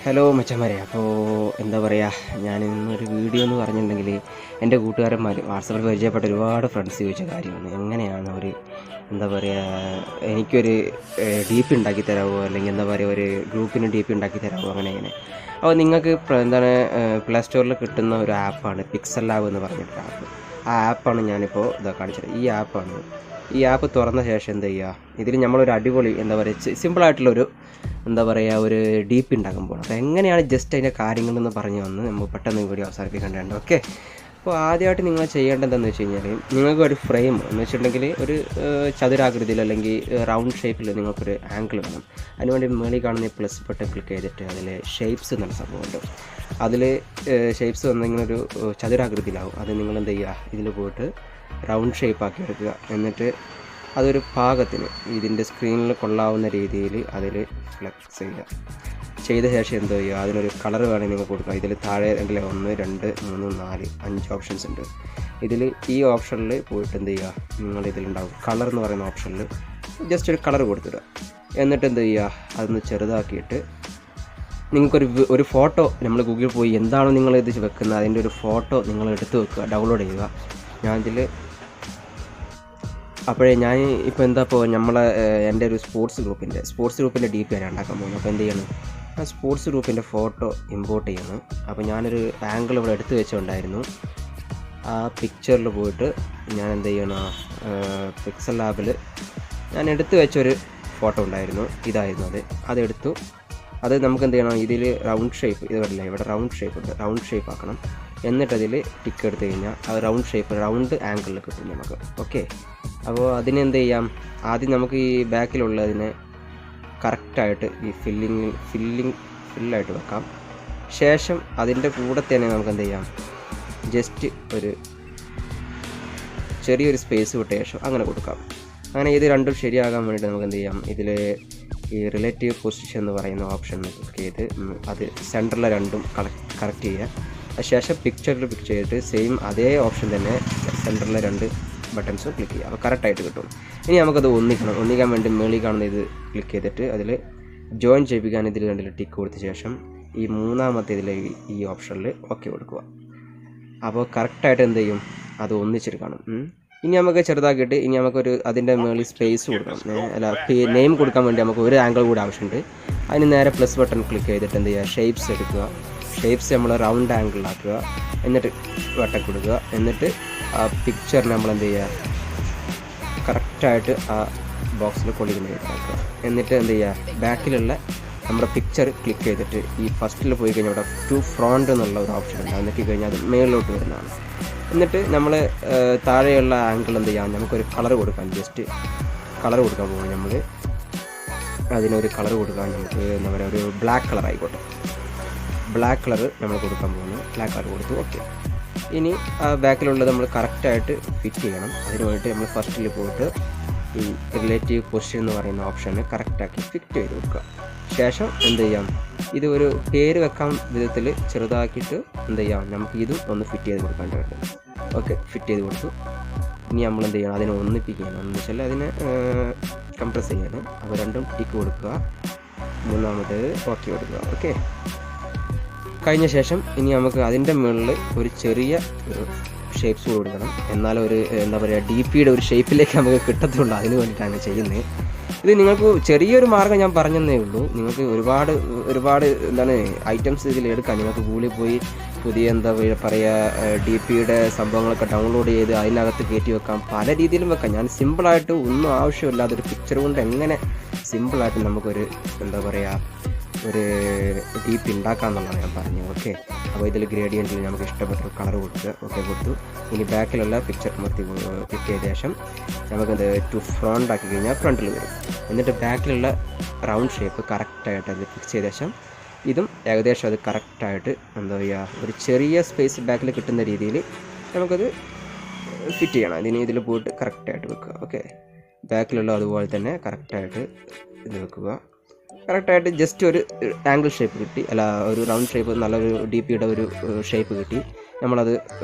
Hello മച്ചന്മാരെ, അപ്പോൾ എന്താ പറയുക, ഞാൻ ഇന്നൊരു വീഡിയോ എന്ന് പറഞ്ഞിട്ടുണ്ടെങ്കിൽ എൻ്റെ കൂട്ടുകാരന്മാർ വാട്സാപ്പിൽ പരിചയപ്പെട്ട ഒരുപാട് ഫ്രണ്ട്സ് ചോദിച്ച കാര്യമാണ്. എങ്ങനെയാണ് അവർ എന്താ പറയുക, എനിക്കൊരു DP ഉണ്ടാക്കി തരാമോ, അല്ലെങ്കിൽ എന്താ പറയുക ഒരു ഗ്രൂപ്പിന് DP ഉണ്ടാക്കി തരാമോ, അങ്ങനെ. അപ്പോൾ നിങ്ങൾക്ക് എന്താണ് പ്ലേ സ്റ്റോറിൽ കിട്ടുന്ന ഒരു ആപ്പാണ് പിക്സൽ ലാബ് എന്ന് പറഞ്ഞിട്ടൊരു ആപ്പ്. ആ ആപ്പാണ് ഞാനിപ്പോൾ കാണിച്ചത്. ഈ ആപ്പ് തുറന്ന ശേഷം എന്താ ചെയ്യുക, ഇതിൽ നമ്മളൊരു അടിപൊളി എന്താ പറയുക സിമ്പിളായിട്ടുള്ളൊരു എന്താ പറയുക ഒരു DP ഉണ്ടാക്കാൻ പോകണം. അപ്പോൾ എങ്ങനെയാണ് ജസ്റ്റ് അതിൻ്റെ കാര്യങ്ങളെന്ന് പറഞ്ഞു വന്ന് നമുക്ക് പെട്ടെന്ന് വീഡിയോ അവസാനിപ്പിക്കേണ്ടതുണ്ട്. ഓക്കെ, അപ്പോൾ ആദ്യമായിട്ട് നിങ്ങൾ ചെയ്യേണ്ടത് എന്താണെന്ന് വെച്ച് കഴിഞ്ഞാൽ, നിങ്ങൾക്ക് ഒരു ഫ്രെയിം എന്ന് വെച്ചിട്ടുണ്ടെങ്കിൽ ഒരു ചതുരാകൃതിയിൽ അല്ലെങ്കിൽ റൗണ്ട് ഷേപ്പിൽ നിങ്ങൾക്കൊരു ആംഗിൾ വേണം. അതിനുവേണ്ടി മേളിൽ കാണുന്ന പ്ലസ് ബട്ടൺ ക്ലിക്ക് ചെയ്തിട്ട് അതിൽ ഷേപ്സ് എന്നുള്ള സംഭവമുണ്ട്. അതിൽ ഷേപ്സ് വന്നിങ്ങനൊരു ചതുരാകൃതിയിലാവും. അത് നിങ്ങൾ എന്ത് ചെയ്യുക, ഇതിൽ പോയിട്ട് റൗണ്ട് ഷേപ്പാക്കി എടുക്കുക. എന്നിട്ട് അതൊരു പാകത്തിന് ഇതിൻ്റെ സ്ക്രീനിൽ കൊള്ളാവുന്ന രീതിയിൽ അതിൽ ഫ്ലെക്സ് ചെയ്ത ശേഷം എന്തോ ചെയ്യുക, അതിനൊരു കളർ വേണമെങ്കിൽ നിങ്ങൾക്ക് കൊടുക്കുക. ഇതിൽ താഴെ 1 2 3 4 5 ഓപ്ഷൻസ് ഉണ്ട്. ഇതിൽ ഈ ഓപ്ഷനിൽ പോയിട്ട് എന്ത് ചെയ്യുക, നിങ്ങളിതിലുണ്ടാവും കളർ എന്ന് പറയുന്ന ഓപ്ഷനിൽ ജസ്റ്റ് ഒരു കളർ കൊടുത്തിടുക. എന്നിട്ട് എന്ത് ചെയ്യുക, അതൊന്ന് ചെറുതാക്കിയിട്ട് നിങ്ങൾക്കൊരു ഫോട്ടോ, നമ്മൾ ഗൂഗിളിൽ പോയി എന്താണോ നിങ്ങൾ ഇത് വെക്കുന്നത് അതിൻ്റെ ഒരു ഫോട്ടോ നിങ്ങൾ എടുത്ത് വെക്കുക, ഡൗൺലോഡ് ചെയ്യുക. ഞാൻ ഇപ്പോൾ എൻ്റെ ഒരു സ്പോർട്സ് ഗ്രൂപ്പിൻ്റെ DP ആണ് ഉണ്ടാക്കാൻ പോകുന്നത്. അപ്പോൾ എന്ത് ചെയ്യണം, ആ സ്പോർട്സ് ഗ്രൂപ്പിൻ്റെ ഫോട്ടോ ഇമ്പോർട്ട് ചെയ്യണം. അപ്പോൾ ഞാനൊരു ആംഗിൾ ഇവിടെ എടുത്ത് വെച്ചിട്ടുണ്ടായിരുന്നു. ആ പിക്ചറിൽ പോയിട്ട് ഞാൻ എന്ത് ചെയ്യണം, പിക്സൽ ലാബിൽ ഞാൻ എടുത്ത് വെച്ചൊരു ഫോട്ടോ ഉണ്ടായിരുന്നു, ഇതായിരുന്നു അതെടുത്തു. അത് നമുക്ക് എന്ത് ചെയ്യണം, ഇതിൽ റൗണ്ട് ഷേപ്പ്, ഇത് വരില്ല, ഇവിടെ റൗണ്ട് ഷേപ്പ് ഉണ്ട്, റൗണ്ട് ഷേപ്പ് ആക്കണം. എന്നിട്ടതിൽ ടിക്ക് എടുത്തു കഴിഞ്ഞാൽ അത് റൗണ്ട് ആംഗിളിൽ കിട്ടും നമുക്ക്. ഓക്കെ, അപ്പോൾ അതിനെന്ത് ചെയ്യാം, ആദ്യം നമുക്ക് ഈ ബാക്കിലുള്ളതിനെ കറക്റ്റായിട്ട് ഈ ഫില്ലായിട്ട് വെക്കാം. ശേഷം അതിൻ്റെ കൂടെ തന്നെ നമുക്ക് എന്ത് ചെയ്യാം, ജസ്റ്റ് ഒരു ചെറിയൊരു സ്പേസ് വിട്ട ശേഷം അങ്ങനെ കൊടുക്കാം. അങ്ങനെ ഇത് രണ്ടും ശരിയാകാൻ വേണ്ടിയിട്ട് നമുക്ക് എന്ത് ചെയ്യാം, ഇതിൽ ഈ റിലേറ്റീവ് പൊസിഷൻ എന്ന് പറയുന്ന ഓപ്ഷൻ ക്ലിക്ക് ചെയ്ത് അത് സെൻറ്ററിലെ രണ്ടും കറക്റ്റ് ചെയ്യുക. അതിനുശേഷം പിക്ചറിൽ പിക്ക് ചെയ്തിട്ട് സെയിം അതേ ഓപ്ഷൻ തന്നെ സെൻറ്ററിലെ 2 ബട്ടൺസും ക്ലിക്ക് ചെയ്യുക. അപ്പോൾ കറക്റ്റായിട്ട് കിട്ടും. ഇനി നമുക്കത് ഒന്നിക്കാൻ വേണ്ടി മേളിൽ കാണുന്ന ഇത് ക്ലിക്ക് ചെയ്തിട്ട് അതിൽ ജോയിൻ ചെയ്യിപ്പിക്കാൻ ഇതിൽ 2 ടിക്ക് കൊടുത്ത ശേഷം ഈ മൂന്നാമത്തെ ഇതിൽ ഈ ഓപ്ഷനിൽ ഓക്കെ കൊടുക്കുക. അപ്പോൾ കറക്റ്റായിട്ട് എന്ത് ചെയ്യും, അത് ഒന്നിച്ചിട്ട് കാണും. ഇനി നമുക്ക് ചെറുതാക്കിയിട്ട് ഇനി നമുക്കൊരു അതിൻ്റെ മേളിൽ സ്പേസ് കൊടുക്കണം, നെയിം കൊടുക്കാൻ വേണ്ടി നമുക്ക് ഒരു ആംഗിൾ കൂടെ ആവശ്യമുണ്ട്. അതിന് നേരെ പ്ലസ് ബട്ടൺ ക്ലിക്ക് ചെയ്തിട്ട് എന്ത് ചെയ്യുക, ഷേപ്സ് എടുക്കുക. ഷേപ്സ് നമ്മൾ റൗണ്ട് ആംഗിളിലാക്കുക. എന്നിട്ട് ബട്ടൺ കൊടുക്കുക. എന്നിട്ട് ആ പിക്ചറിന് നമ്മൾ എന്ത് ചെയ്യുക, കറക്റ്റായിട്ട് ആ ബോക്സിൽ കൊള്ളിക്കുന്നതാക്കുക. എന്നിട്ട് എന്ത് ചെയ്യുക, ബാക്കിലുള്ള നമ്മുടെ പിക്ചർ ക്ലിക്ക് ചെയ്തിട്ട് ഈ ഫസ്റ്റിൽ പോയി കഴിഞ്ഞാൽ ഇവിടെ ടു ഫ്രോണ്ട് എന്നുള്ള ഒരു ഓപ്ഷൻ ഉണ്ട്. എന്നിട്ട് കഴിഞ്ഞാൽ അത് മേളിലോട്ട് വരുന്നതാണ്. എന്നിട്ട് നമ്മൾ താഴെയുള്ള ആംഗിൾ എന്ത് ചെയ്യാം, നമുക്കൊരു കളർ കൊടുക്കാം. ജസ്റ്റ് കളർ കൊടുക്കാൻ പോകും. നമ്മൾ അതിനൊരു കളർ കൊടുക്കാൻ നമുക്ക് എന്താ പറയുക, ഒരു ബ്ലാക്ക് കളർ ആയിക്കോട്ടെ. ബ്ലാക്ക് കളർ നമ്മൾ കൊടുക്കാൻ പോകുന്നു. ബ്ലാക്ക് കളർ കൊടുത്തു. ഓക്കെ, ഇനി ആ ബാക്കിലുള്ളത് നമ്മൾ കറക്റ്റായിട്ട് ഫിറ്റ് ചെയ്യണം. അതിന് വേണ്ടിയിട്ട് നമ്മൾ ഫസ്റ്റിൽ പോയിട്ട് ഈ റിലേറ്റീവ് പൊസിഷൻ എന്ന് പറയുന്ന ഓപ്ഷന് കറക്റ്റാക്കി ഫിറ്റ് ചെയ്ത് കൊടുക്കുക. ശേഷം എന്ത് ചെയ്യാം, ഇത് ഒരു പേര് വെക്കാൻ വിധത്തിൽ ചെറുതാക്കിയിട്ട് എന്ത് ചെയ്യാം, നമുക്ക് ഇതും ഒന്ന് ഫിറ്റ് ചെയ്ത് കൊടുക്കേണ്ടതുണ്ട്. ഓക്കെ, ഫിറ്റ് ചെയ്ത് കൊടുത്തു. ഇനി നമ്മൾ എന്ത് ചെയ്യണം, അതിനെ ഒന്നിപ്പിക്കണം. എന്ന് വെച്ചാൽ അതിനെ കംപ്രസ് ചെയ്യണം. അപ്പോൾ രണ്ടും ടിക്ക് കൊടുക്കുക. മൂന്നാമത്തേത് ഓക്കെ കൊടുക്കുക. ഓക്കെ, കഴിഞ്ഞ ശേഷം ഇനി നമുക്ക് അതിൻ്റെ മുകളിൽ ഒരു ചെറിയ ഷേപ്സ് കൊടുക്കണം. എന്നാലും ഒരു എന്താ പറയുക, DPയുടെ ഒരു ഷേപ്പിലേക്ക് നമുക്ക് കിട്ടത്തുള്ളൂ. അതിന് വേണ്ടിയിട്ടാണ് ചെയ്യുന്നത്. ഇത് നിങ്ങൾക്ക് ചെറിയൊരു മാർഗ്ഗം ഞാൻ പറഞ്ഞതേ ഉള്ളൂ. നിങ്ങൾക്ക് ഒരുപാട് എന്താണ് ഐറ്റംസ് ഇതിൽ എടുക്കാം. നിങ്ങൾക്ക് ഗൂഗിളിൽ പോയി പുതിയ എന്താ പറയുക DPയുടെ സംഭവങ്ങളൊക്കെ ഡൗൺലോഡ് ചെയ്ത് അതിനകത്ത് കയറ്റി വെക്കാം. പല രീതിയിലും വെക്കാം. ഞാൻ സിമ്പിളായിട്ട് ഒന്നും ആവശ്യമില്ലാതൊരു പിക്ചർ കൊണ്ട് എങ്ങനെ സിമ്പിളായിട്ട് നമുക്കൊരു എന്താ പറയുക ഒരു DP ഉണ്ടാക്കാമെന്നുള്ളതാണ് ഞാൻ പറഞ്ഞത്. ഓക്കെ, അപ്പോൾ ഇതിൽ ഗ്രേഡിയൻറ്റിൽ നമുക്ക് ഇഷ്ടപ്പെട്ട കളർ കൊടുക്കുക. ഓക്കെ കൊടുത്തു. ഇനി ബാക്കിലുള്ള പിക്ചർ ക്ലിക്ക് ചെയ്ത ശേഷം നമുക്കത് ടു ഫ്രണ്ട് ആക്കി കഴിഞ്ഞാൽ ഫ്രണ്ടിൽ വരും. എന്നിട്ട് ബാക്കിലുള്ള റൗണ്ട് ഷേപ്പ് കറക്റ്റായിട്ട് അത് ഫിക്സ് ചെയ്ത ശേഷം ഇതും ഏകദേശം അത് കറക്റ്റായിട്ട് എന്താ പറയുക, ഒരു ചെറിയ സ്പേസ് ബാക്കിൽ കിട്ടുന്ന രീതിയിൽ നമുക്കത് ഫിറ്റ് ചെയ്യണം. ഇതിൽ പോയിട്ട് കറക്റ്റായിട്ട് വെക്കുക. ഓക്കെ, ബാക്കിലുള്ള അതുപോലെ തന്നെ കറക്റ്റായിട്ട് ഇത് വെക്കുക. കറക്റ്റായിട്ട് ജസ്റ്റ് ഒരു ആംഗിൾ ഷേപ്പ് കിട്ടി, അല്ല ഒരു റൗണ്ട് ഷേപ്പ്, നല്ലൊരു DPയുടെ ഒരു ഷേപ്പ് കിട്ടി. നമ്മളത്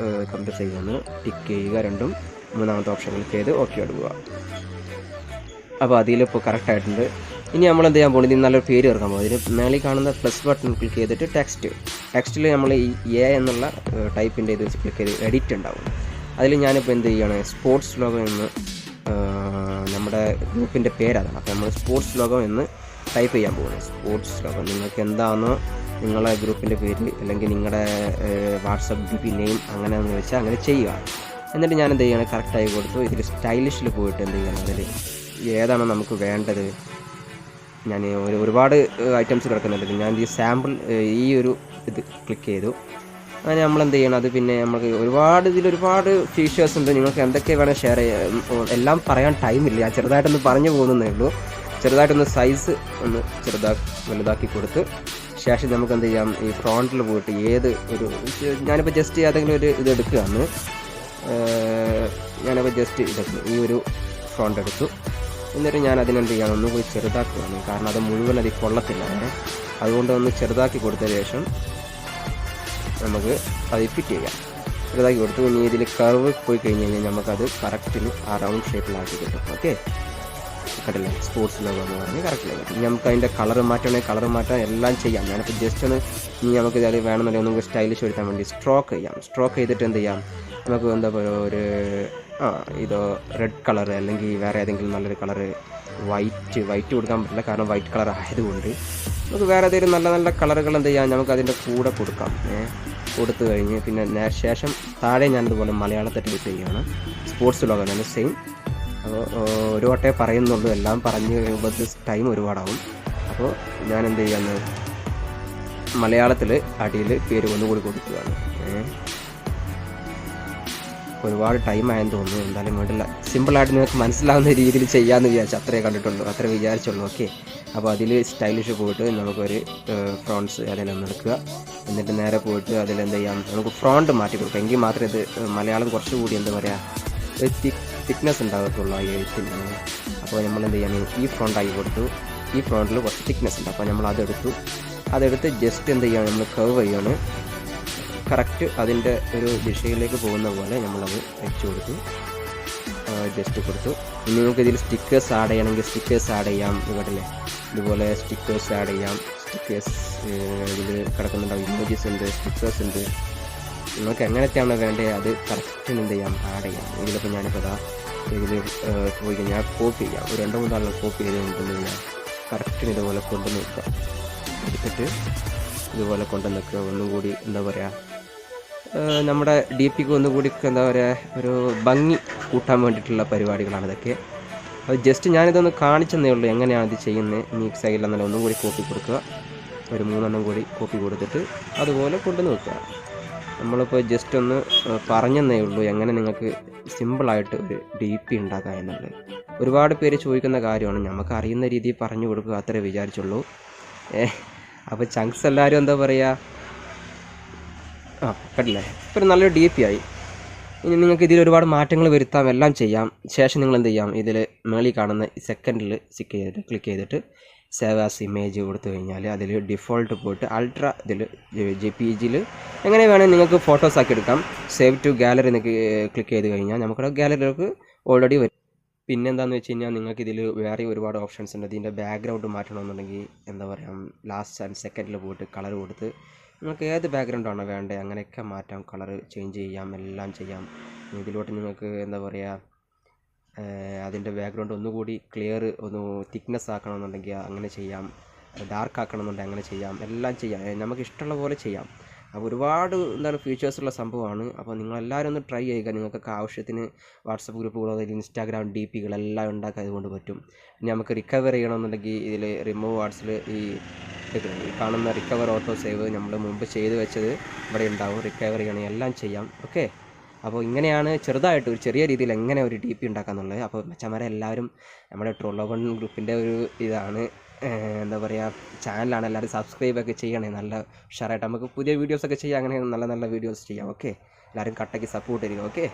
കംപ്ലീറ്റ് ചെയ്യുന്നു. ടിക്ക് ചെയ്യുക. രണ്ടും മൂന്നാമത്തെ ഓപ്ഷൻ ക്ലിക്ക് ചെയ്ത് ഓക്കെ എടുക്കുക. അപ്പോൾ അതിലിപ്പോൾ കറക്റ്റായിട്ടുണ്ട്. ഇനി നമ്മൾ എന്ത് ചെയ്യാൻ പോകുന്നത്, ഇതിന് നല്ലൊരു പേര് ചേർക്കാൻ പോകും. ഇതിന് മേളിൽ കാണുന്ന പ്ലസ് ബട്ടൺ ക്ലിക്ക് ചെയ്തിട്ട് ടെക്സ്റ്റിൽ നമ്മൾ ഈ എ എന്നുള്ള ടൈപ്പിൻ്റെ ഇത് ക്ലിക്ക് ചെയ്ത് എഡിറ്റ് ഉണ്ടാവും. അതിൽ ഞാനിപ്പോൾ എന്ത് ചെയ്യുകയാണ്, സ്പോർട്സ് ലോഗോ എന്ന് നമ്മുടെ ഗ്രൂപ്പിൻ്റെ പേരതാണ്. അപ്പോൾ നമ്മൾ സ്പോർട്സ് ലോഗോ എന്ന് ടൈപ്പ് ചെയ്യാൻ പോകുന്നത്. സ്പോർട്സ് ലോഗോ നിങ്ങൾക്ക് എന്താണെന്നോ നിങ്ങളെ ഗ്രൂപ്പിൻ്റെ പേര് അല്ലെങ്കിൽ നിങ്ങളുടെ വാട്സപ്പ് ഗ്രൂപ്പ് നെയിം അങ്ങനെയെന്ന് വെച്ചാൽ അങ്ങനെ ചെയ്യുക. എന്നിട്ട് ഞാൻ എന്ത് ചെയ്യണം, കറക്റ്റായി കൊടുത്തു. ഇതിൽ സ്റ്റൈലിഷിൽ പോയിട്ട് എന്ത് ചെയ്യണം, അതിൽ ഏതാണോ നമുക്ക് വേണ്ടത്, ഞാൻ ഒരുപാട് ഐറ്റംസ് കിടക്കുന്നുണ്ട്. ഞാൻ ഈ സാമ്പിൾ ഈ ഒരു ഇത് ക്ലിക്ക് ചെയ്തു. അങ്ങനെ നമ്മൾ എന്ത് ചെയ്യണം, അത് പിന്നെ നമുക്ക് ഇതിലൊരുപാട് ഫീച്ചേഴ്സ് ഉണ്ട്. നിങ്ങൾക്ക് എന്തൊക്കെ വേണം ഷെയർ ചെയ്യാം, എല്ലാം പറയാൻ ടൈമില്ല. ഞാൻ ചെറുതായിട്ടൊന്ന് പറഞ്ഞു പോകുന്നേ ഉള്ളൂ. ചെറുതായിട്ടൊന്ന് സൈസ് ഒന്ന് വലുതാക്കി കൊടുത്ത് ശേഷം നമുക്ക് എന്ത് ചെയ്യാം, ഈ ഫ്രോണ്ടിൽ പോയിട്ട് ഞാനിപ്പോൾ ജസ്റ്റ് ഏതെങ്കിലും ഒരു ഇത് എടുക്കുകയാണ്. ഞാനിപ്പോൾ ജസ്റ്റ് ഇതെടുത്തു, ഈ ഒരു ഫ്രോണ്ട് എടുത്തു. എന്നിട്ട് ഞാൻ അതിനെന്ത് ചെയ്യണം, ഒന്നുകൂടി ചെറുതാക്കുകയാണ്. കാരണം അത് മുഴുവൻ അതിൽ കൊള്ളത്തില്ല. അതുകൊണ്ട് ഒന്ന് ചെറുതാക്കി കൊടുത്ത ശേഷം നമുക്ക് അത് ഫിറ്റ് ചെയ്യാം. ചെറുതാക്കി കൊടുത്തു. ഇനി ഇതിൽ കർവ് പോയി കഴിഞ്ഞ് കഴിഞ്ഞാൽ നമുക്കത് കറക്റ്റിന് ആ റൗണ്ട് ഷേപ്പിലാക്കി കിട്ടും. ഓക്കെ, കണ്ടില്ലേ, സ്പോർട്സ് ലോഗോ എന്ന് പറഞ്ഞ് കറക്റ്റിലാക്കി കിട്ടും. നമുക്ക് അതിൻ്റെ കളർ മാറ്റാൻ എല്ലാം ചെയ്യാം. ഞാനിപ്പോൾ ജസ്റ്റ് ഒന്ന് ഇനി നമുക്ക് ഇത് വേണമെന്നുണ്ടെങ്കിൽ ഒന്നും സ്റ്റൈലിഷ് വരുത്താൻ വേണ്ടി സ്ട്രോക്ക് ചെയ്യാം. സ്ട്രോക്ക് ചെയ്തിട്ട് എന്ത് ചെയ്യാം, നമുക്ക് എന്താ പറയുക, ഒരു ഇതോ റെഡ് കളർ അല്ലെങ്കിൽ വേറെ ഏതെങ്കിലും നല്ലൊരു കളറ്, വൈറ്റ് കൊടുക്കാൻ പറ്റില്ല കാരണം വൈറ്റ് കളർ ആയതുകൊണ്ട് നമുക്ക് വേറെ ഏതെങ്കിലും നല്ല കളറുകൾ എന്ത് ചെയ്യാം, നമുക്ക് അതിൻ്റെ കൂടെ കൊടുക്കാം. കൊടുത്തു കഴിഞ്ഞ് പിന്നെ ശേഷം താഴെ ഞാനിതുപോലെ മലയാളത്തിൽ ടൈപ്പ് ചെയ്യുകയാണ്. സ്പോർട്സ് ലോഗോ ആണ് സെയിം. അപ്പോൾ ഒരു വട്ടേ പറയുന്നുള്ളൂ, എല്ലാം പറഞ്ഞ് കഴിയുമ്പോൾ ടൈം ഒരുപാടാവും. അപ്പോൾ ഞാൻ എന്ത് ചെയ്യാന്ന് മലയാളത്തിൽ അടിയിൽ പേര് ഒന്നുകൂടി കൊടുക്കുകയാണ്. ഒരുപാട് ടൈം ആയെന്ന് തോന്നുന്നു. എന്തായാലും വേണ്ടില്ല, സിമ്പിളായിട്ട് നിങ്ങൾക്ക് മനസ്സിലാവുന്ന രീതിയിൽ ചെയ്യാമെന്ന് വിചാരിച്ചു. അത്രേ വിചാരിച്ചുള്ളൂ. ഓക്കെ, അപ്പോൾ അതിൽ സ്റ്റൈലിഷ് പോയിട്ട് നമുക്കൊരു ഫ്രോണ്ട്സ് അതിലൊന്ന് എടുക്കുക. എന്നിട്ട് നേരെ പോയിട്ട് അതിലെന്ത് ചെയ്യാം, നമുക്ക് ഫ്രോണ്ട് മാറ്റി കൊടുക്കാം. എങ്കിൽ മാത്രമേ ഇത് മലയാളം കുറച്ചുകൂടി എന്താ പറയുക തിക്നെസ് ഉണ്ടാകത്തുള്ളൂ ആ എഴുത്തിന്. അപ്പോൾ നമ്മൾ എന്ത് ചെയ്യാൻ, ഈ ഫ്രോണ്ടാക്കി കൊടുത്തു. ഈ ഫ്രോണ്ടിൽ കുറച്ച് തിക്നെസ് ഉണ്ട്. അപ്പോൾ നമ്മൾ അതെടുത്ത് ജസ്റ്റ് എന്ത് ചെയ്യുകയാണ്, നമ്മൾ കർവ് ചെയ്യാണ്. കറക്റ്റ് അതിൻ്റെ ഒരു ദിശയിലേക്ക് പോകുന്ന പോലെ നമ്മളത് വെച്ച് കൊടുത്തു, ജസ്റ്റ് കൊടുത്തു. ഇനി നിങ്ങൾക്ക് ഇതിൽ സ്റ്റിക്കേഴ്സ് ആഡ് ചെയ്യണമെങ്കിൽ സ്റ്റിക്കേഴ്സ് ആഡ് ചെയ്യാം. ഇവിടെയല്ലേ ഇതുപോലെ സ്റ്റിക്കേഴ്സ് ആഡ് ചെയ്യാം. സ്റ്റിക്കേഴ്സ് ഇതിൽ കിടക്കുന്നുണ്ടാവും. ഇമോജീസ് ഉണ്ട്, സ്റ്റിക്കേഴ്സ് ഉണ്ട്. നിങ്ങൾക്ക് എങ്ങനത്തെയാണോ വേണ്ടത് അത് കറക്റ്റിന് എന്ത് ചെയ്യാം, ആഡ് ചെയ്യാം. ഇതിലിപ്പോൾ ഞാനിപ്പോൾ ഇതിൽ പോയി കഴിഞ്ഞാൽ കോപ്പി ചെയ്യാം. ഒരു 2-3 ആളുകൾ കോപ്പി ചെയ്ത് കൊണ്ടു കഴിഞ്ഞാൽ കറക്റ്റിന് ഇതുപോലെ കൊണ്ടു നിൽക്കുക. എടുത്തിട്ട് ഇതുപോലെ കൊണ്ടു നിൽക്കുക. ഒന്നും കൂടി എന്താ പറയുക, നമ്മുടെ ഡി പിക്ക് ഒന്നുകൂടി എന്താ പറയുക, ഒരു ഭംഗി കൂട്ടാൻ വേണ്ടിയിട്ടുള്ള പരിപാടികളാണ് ഇതൊക്കെ. അത് ജസ്റ്റ് ഞാനിതൊന്ന് കാണിച്ചെന്നേ ഉള്ളൂ എങ്ങനെയാണ് ഇത് ചെയ്യുന്നത്. ഇനി സൈഡിലെന്നല്ല ഒന്നും കൂടി കോപ്പി കൊടുക്കുക. ഒരു 3 കൂടി കോപ്പി കൊടുത്തിട്ട് അതുപോലെ കൊണ്ടു നിൽക്കുക. നമ്മളിപ്പോൾ ജസ്റ്റ് ഒന്ന് പറഞ്ഞെന്നേ ഉള്ളൂ എങ്ങനെ നിങ്ങൾക്ക് സിമ്പിളായിട്ട് ഒരു ഡി പി ഉണ്ടാക്കുക എന്നുള്ളത്. ഒരുപാട് പേര് ചോദിക്കുന്ന കാര്യമാണ്, നമുക്ക് അറിയുന്ന രീതിയിൽ പറഞ്ഞു കൊടുക്കുക, അത്രേ വിചാരിച്ചുള്ളൂ. അപ്പോൾ ചങ്ക്സ് എല്ലാവരും എന്താ പറയുക, കണ്ടില്ലേ, ഇപ്പോൾ നല്ലൊരു ഡി പി ആയി. ഇനി നിങ്ങൾക്ക് ഇതിൽ ഒരുപാട് മാറ്റങ്ങൾ വരുത്താം, എല്ലാം ചെയ്യാം. ശേഷം നിങ്ങൾ എന്ത് ചെയ്യാം, ഇതിൽ മേളിൽ കാണുന്ന സെക്കൻഡിൽ ക്ലിക്ക് ചെയ്തിട്ട് സേവ് ആസ് ഇമേജ് കൊടുത്തു കഴിഞ്ഞാൽ അതിൽ ഡിഫോൾട്ട് പോയിട്ട് അൾട്രാ ഇതിൽ JPG എങ്ങനെ വേണമെങ്കിൽ നിങ്ങൾക്ക് ഫോട്ടോസ് ആക്കി എടുക്കാം. സേവ് ടു ഗാലറി എന്നൊക്കെ ക്ലിക്ക് ചെയ്ത് കഴിഞ്ഞാൽ നമുക്കിവിടെ ഗാലറിയിലേക്ക് ഓൾറെഡി വരും. പിന്നെന്താണെന്ന് വെച്ച് കഴിഞ്ഞാൽ നിങ്ങൾക്ക് ഇതിൽ വേറെ ഒരുപാട് ഓപ്ഷൻസ് ഉണ്ട്. ഇതിൻ്റെ ബാക്ക്ഗ്രൗണ്ട് മാറ്റണമെന്നുണ്ടെങ്കിൽ എന്താ പറയുക, ലാസ്റ്റ് ആൻഡ് സെക്കൻഡിൽ പോയിട്ട് കളർ കൊടുത്ത് നിങ്ങൾക്ക് ഏത് ബാക്ക്ഗ്രൗണ്ടാണോ വേണ്ടത് അങ്ങനെയൊക്കെ മാറ്റാം. കളർ ചേഞ്ച് ചെയ്യാം, എല്ലാം ചെയ്യാം. ഇതിലോട്ട് നിങ്ങൾക്ക് എന്താ പറയുക, അതിൻ്റെ ബാക്ക്ഗ്രൗണ്ട് ഒന്നുകൂടി ക്ലിയർ തിക്നെസ് ആക്കണമെന്നുണ്ടെങ്കിൽ അങ്ങനെ ചെയ്യാം, ഡാർക്ക് ആക്കണമെന്നുണ്ടെങ്കിൽ അങ്ങനെ ചെയ്യാം, എല്ലാം ചെയ്യാം. നമുക്ക് ഇഷ്ടമുള്ള പോലെ ചെയ്യാം. അപ്പോൾ ഒരുപാട് ഫീച്ചേഴ്സുള്ള സംഭവമാണ്. അപ്പോൾ നിങ്ങളെല്ലാവരും ഒന്ന് ട്രൈ ചെയ്യുക. നിങ്ങൾക്കൊക്കെ ആവശ്യത്തിന് വാട്സപ്പ് ഗ്രൂപ്പുകളോ അല്ലെങ്കിൽ ഇൻസ്റ്റാഗ്രാം DP എല്ലാം ഉണ്ടാക്കാൻ ഇതുകൊണ്ട് പറ്റും. ഇനി നമുക്ക് റിക്കവർ ചെയ്യണമെന്നുണ്ടെങ്കിൽ ഇതിൽ റിമൂവ് വാട്സിൽ ഈ കാണുന്ന റിക്കവർ ഓട്ടോ സേവ് നമ്മൾ മുമ്പ് ചെയ്ത് വെച്ചത് ഇവിടെ ഉണ്ടാവും. റിക്കവർ ചെയ്യണമെങ്കിൽ എല്ലാം ചെയ്യാം. ഓക്കെ, അപ്പോൾ ഇങ്ങനെയാണ് ചെറുതായിട്ട് ഒരു ചെറിയ രീതിയിൽ എങ്ങനെ ഒരു DP ഉണ്ടാക്കാന്നുള്ളത്. അപ്പോൾ മച്ചന്മാരെ എല്ലാവരും നമ്മുടെ ട്രോളോഗൺ ഗ്രൂപ്പിൻ്റെ ഒരു ഇതാണ്, എന്താ പറയുക, ചാനലാണ്. എല്ലാവരും സബ്സ്ക്രൈബൊക്കെ ചെയ്യണേ. നല്ല ഉഷാറായിട്ട് നമുക്ക് പുതിയ വീഡിയോസൊക്കെ ചെയ്യാം. അങ്ങനെ നല്ല വീഡിയോസ് ചെയ്യാം. ഓക്കെ, എല്ലാവരും കട്ടയ്ക്ക് സപ്പോർട്ട് ചെയ്യുക. ഓക്കെ.